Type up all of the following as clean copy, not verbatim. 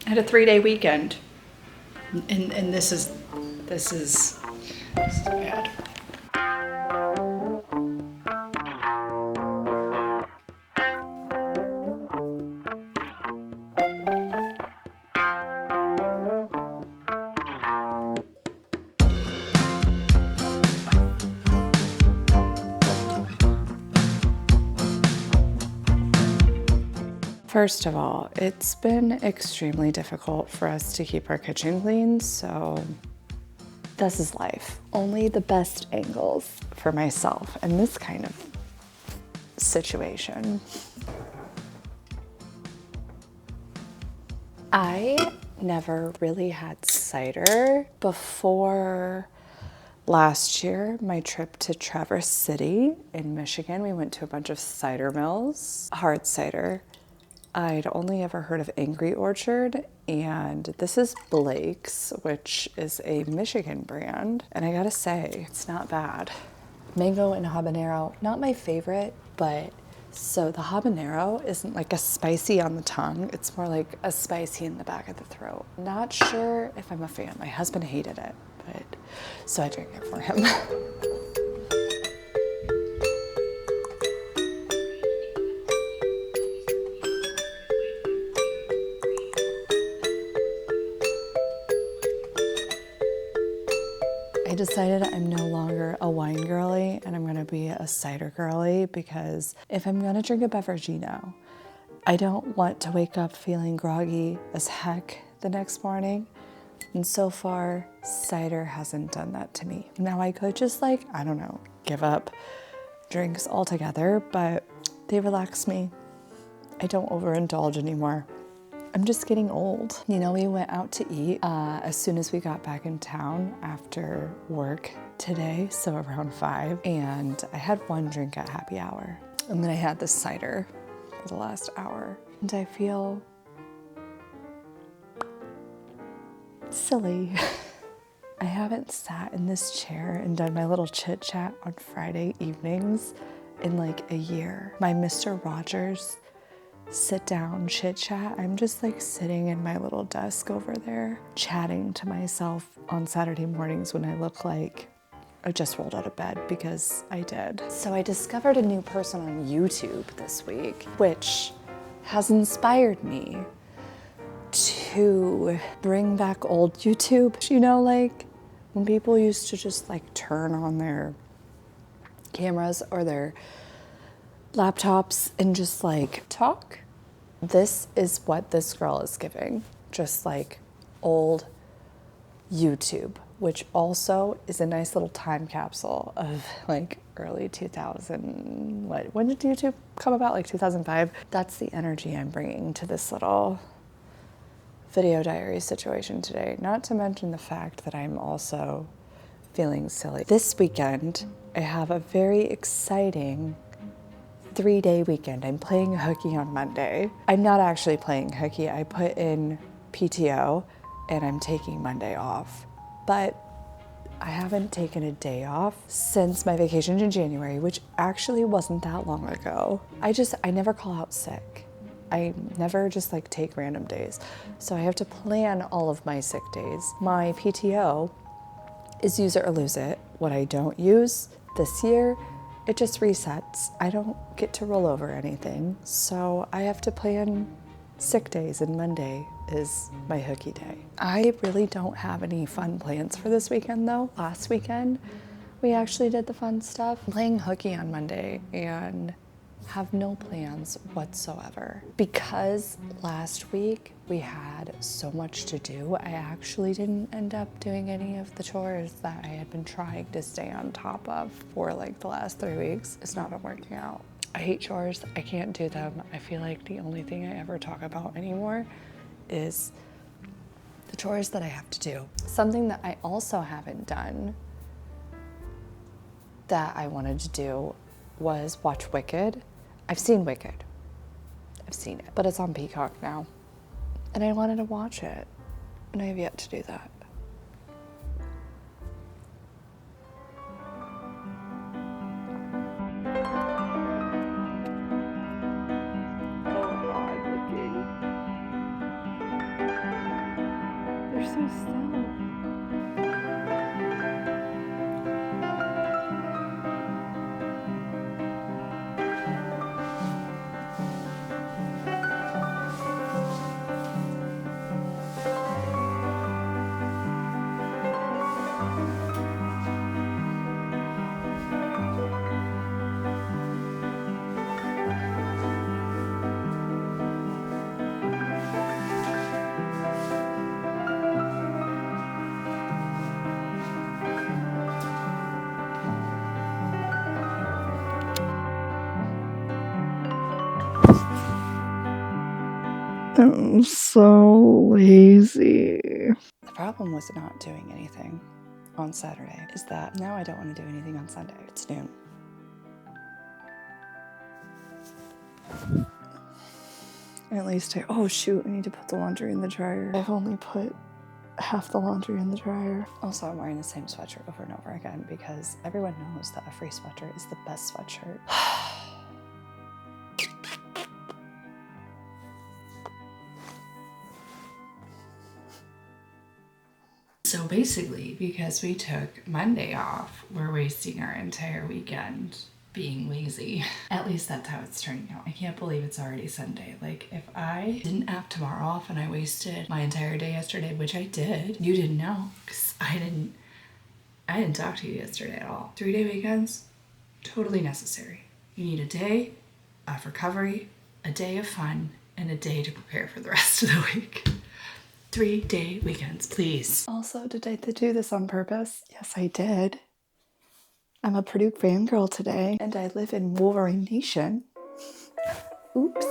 I had a 3-day weekend, and this is bad. First of all, it's been extremely difficult for us to keep our kitchen clean, so this is life. Only the best angles for myself in this kind of situation. I never really had cider before last year, my trip to Traverse City in Michigan. We went to a bunch of cider mills, hard cider. I'd only ever heard of Angry Orchard, and this is Blake's, which is a Michigan brand. And I gotta say, it's not bad. Mango and habanero, not my favorite, but so the habanero isn't like a spicy on the tongue. It's more like a spicy in the back of the throat. Not sure if I'm a fan. My husband hated it, but so I drank it for him. I decided I'm no longer a wine girly and I'm gonna be a cider girly, because if I'm gonna drink a beverageino, I don't want to wake up feeling groggy as heck the next morning. And so far, cider hasn't done that to me. Now I could just I don't know, give up drinks altogether, but they relax me. I don't overindulge anymore. I'm just getting old. You know, we went out to eat as soon as we got back in town after work today, so around 5, and I had one drink at happy hour. And then I had this cider for the last hour, and I feel silly. I haven't sat in this chair and done my little chit chat on Friday evenings in like a year. My Mr. Rogers sit down chit chat. I'm just sitting in my little desk over there, chatting to myself on Saturday mornings when I look like I just rolled out of bed, because I did. So I discovered a new person on YouTube this week, which has inspired me to bring back old YouTube. You know, when people used to just turn on their cameras or their laptops and just talk. This is what this girl is giving, just old YouTube, which also is a nice little time capsule of early 2000. When did YouTube come about? 2005. That's the energy I'm bringing to this little video diary situation today. Not to mention the fact that I'm also feeling silly. This weekend, I have a very exciting 3-day weekend. I'm playing hooky on Monday. I'm not actually playing hooky. I put in PTO and I'm taking Monday off. But I haven't taken a day off since my vacation in January, which actually wasn't that long ago. I never call out sick. I never just take random days. So I have to plan all of my sick days. My PTO is use it or lose it. What I don't use this year, it just resets. I don't get to roll over anything. So I have to plan sick days, and Monday is my hooky day. I really don't have any fun plans for this weekend though. Last weekend, we actually did the fun stuff. I'm playing hooky on Monday and have no plans whatsoever. Because last week we had so much to do, I actually didn't end up doing any of the chores that I had been trying to stay on top of for the last 3 weeks. It's not been working out. I hate chores, I can't do them. I feel like the only thing I ever talk about anymore is the chores that I have to do. Something that I also haven't done that I wanted to do was watch Wicked. I've seen Wicked. I've seen it, but it's on Peacock now. And I wanted to watch it, and I have yet to do that. I'm so lazy. The problem with not doing anything on Saturday is that now I don't want to do anything on Sunday. It's noon. At least oh shoot, I need to put the laundry in the dryer. I've only put half the laundry in the dryer. Also, I'm wearing the same sweatshirt over and over again because everyone knows that a free sweatshirt is the best sweatshirt. So basically, because we took Monday off, we're wasting our entire weekend being lazy. At least that's how it's turning out. I can't believe it's already Sunday. Like, if I didn't have tomorrow off and I wasted my entire day yesterday, which I did, you didn't know, because I didn't talk to you yesterday at all. 3-day weekends, totally necessary. You need a day of recovery, a day of fun, and a day to prepare for the rest of the week. 3-day weekends, please. Also, did I do this on purpose? Yes, I did. I'm a Purdue fangirl today, and I live in Wolverine Nation. Oops.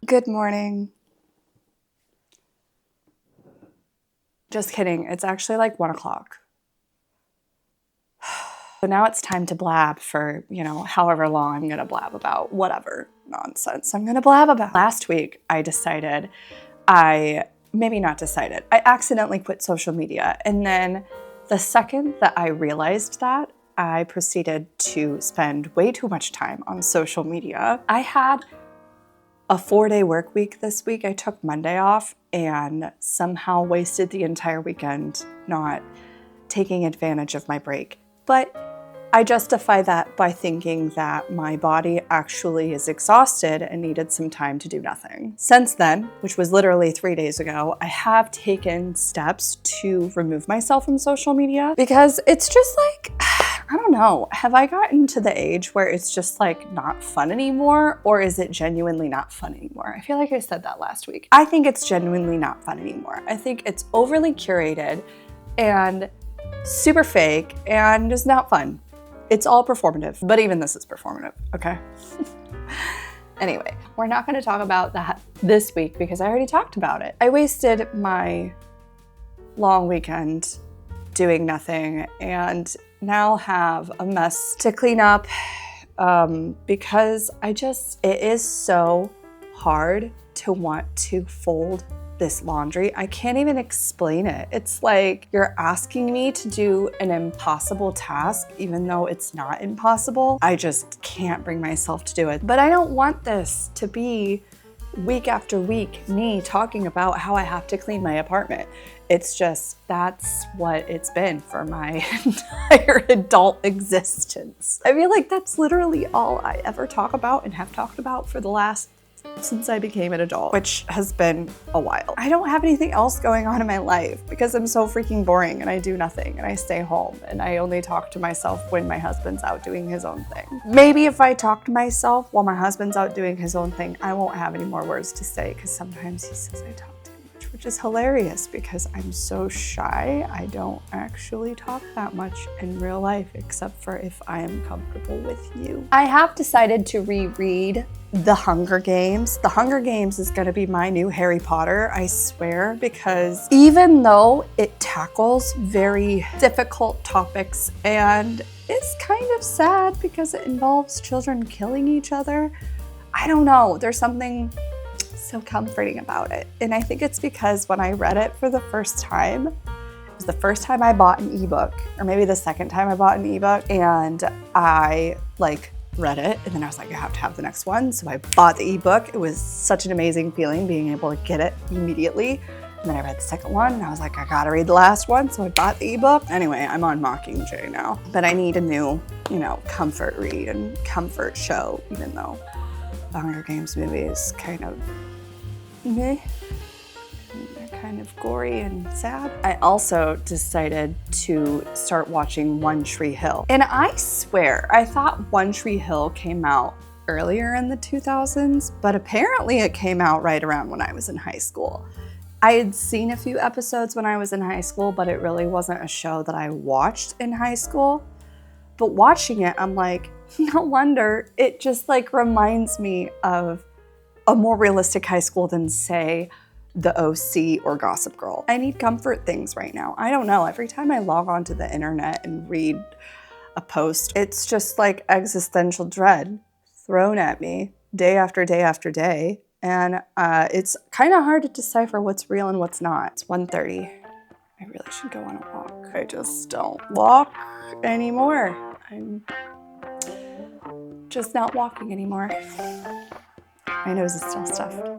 Good morning. Just kidding. It's actually like 1 o'clock. So now it's time to blab for, however long I'm gonna blab about whatever nonsense I'm gonna blab about. Last week, I accidentally quit social media. And then the second that I realized that, I proceeded to spend way too much time on social media. I had a 4-day work week this week. I took Monday off and somehow wasted the entire weekend not taking advantage of my break. But I justify that by thinking that my body actually is exhausted and needed some time to do nothing. Since then, which was literally 3 days ago, I have taken steps to remove myself from social media because it's just like, I don't know, have I gotten to the age where it's just like not fun anymore, or is it genuinely not fun anymore? I feel like I said that last week. I think it's genuinely not fun anymore. I think it's overly curated and super fake and just not fun. It's all performative, but even this is performative, okay? Anyway, we're not gonna talk about that this week because I already talked about it. I wasted my long weekend doing nothing and now have a mess to clean up because it is so hard to want to fold this laundry. I can't even explain it. It's like you're asking me to do an impossible task, even though it's not impossible. I just can't bring myself to do it. But I don't want this to be week after week me talking about how I have to clean my apartment. It's just, that's what it's been for my entire adult existence. I feel like that's literally all I ever talk about and have talked about for the last, since I became an adult, which has been a while. I don't have anything else going on in my life because I'm so freaking boring and I do nothing and I stay home and I only talk to myself when my husband's out doing his own thing. Maybe if I talk to myself while my husband's out doing his own thing, I won't have any more words to say because sometimes he says I talk too much, which is hilarious because I'm so shy. I don't actually talk that much in real life except for if I am comfortable with you. I have decided to reread The Hunger Games. The Hunger Games is gonna be my new Harry Potter, I swear, because even though it tackles very difficult topics and is kind of sad because it involves children killing each other, I don't know, there's something so comforting about it. And I think it's because when I read it for the first time, it was the first time I bought an ebook, or maybe the second time I bought an ebook, and I read it, and then I was like, I have to have the next one. So I bought the ebook. It was such an amazing feeling being able to get it immediately. And then I read the second one and I was like, I gotta read the last one. So I bought the ebook. Anyway, I'm on Mockingjay now, but I need a new, comfort read and comfort show, even though the Hunger Games movie is kind of meh. They're kind of gory and sad. I also decided to start watching One Tree Hill. And I swear, I thought One Tree Hill came out earlier in the 2000s, but apparently it came out right around when I was in high school. I had seen a few episodes when I was in high school, but it really wasn't a show that I watched in high school. But watching it, I'm like, no wonder. It just reminds me of a more realistic high school than, say, The OC or Gossip Girl. I need comfort things right now. I don't know, every time I log onto the internet and read a post, it's just like existential dread thrown at me day after day after day. And it's kind of hard to decipher what's real and what's not. It's 1:30. I really should go on a walk. I just don't walk anymore. I'm just not walking anymore. My nose is still stuffed.